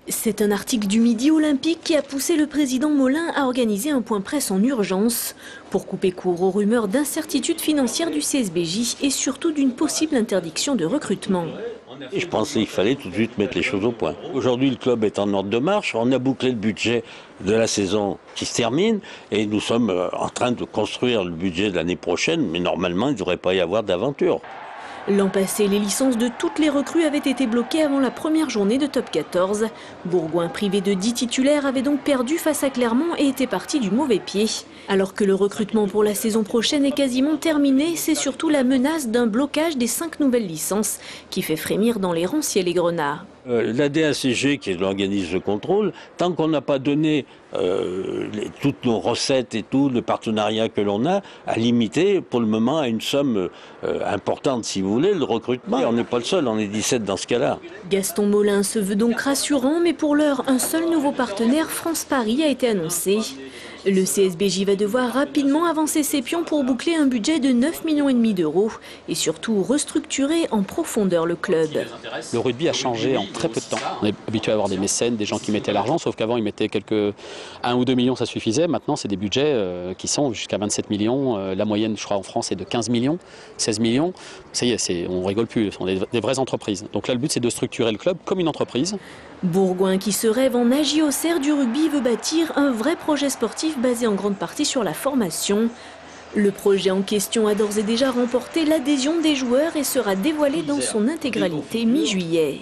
C'est un article du Midi Olympique qui a poussé le président Molin à organiser un point presse en urgence pour couper court aux rumeurs d'incertitude financière du CSBJ et surtout d'une possible interdiction de recrutement. Et je pensais qu'il fallait tout de suite mettre les choses au point. Aujourd'hui, le club est en ordre de marche. On a bouclé le budget de la saison qui se termine et nous sommes en train de construire le budget de l'année prochaine, mais normalement, il ne devrait pas y avoir d'aventure. L'an passé, les licences de toutes les recrues avaient été bloquées avant la première journée de Top 14. Bourgoin, privé de 10 titulaires, avait donc perdu face à Clermont et était parti du mauvais pied. Alors que le recrutement pour la saison prochaine est quasiment terminé, c'est surtout la menace d'un blocage des 5 nouvelles licences qui fait frémir dans les rangs Ciel et Grenat. La DACG, qui est l'organisme de contrôle, tant qu'on n'a pas donné toutes nos recettes et tout le partenariat que l'on a limité pour le moment à une somme importante, si vous voulez, le recrutement. On n'est pas le seul, on est 17 dans ce cas-là. Gaston Molin se veut donc rassurant, mais pour l'heure, un seul nouveau partenaire, France Paris, a été annoncé. Le CSBJ va devoir rapidement avancer ses pions pour boucler un budget de 9,5 millions d'euros et surtout restructurer en profondeur le club. Le rugby a changé en très peu de temps. On est habitué à avoir des mécènes, des gens qui mettaient l'argent, sauf qu'avant ils mettaient 1 ou 2 millions, ça suffisait. Maintenant c'est des budgets qui sont jusqu'à 27 millions. La moyenne, je crois, en France est de 15 millions, 16 millions. Ça y est, on rigole plus, ce sont des vraies entreprises. Donc là le but c'est de structurer le club comme une entreprise. Bourgoin, qui se rêve en agiocère du rugby, veut bâtir un vrai projet sportif basé en grande partie sur la formation. Le projet en question a d'ores et déjà remporté l'adhésion des joueurs et sera dévoilé dans son intégralité mi-juillet.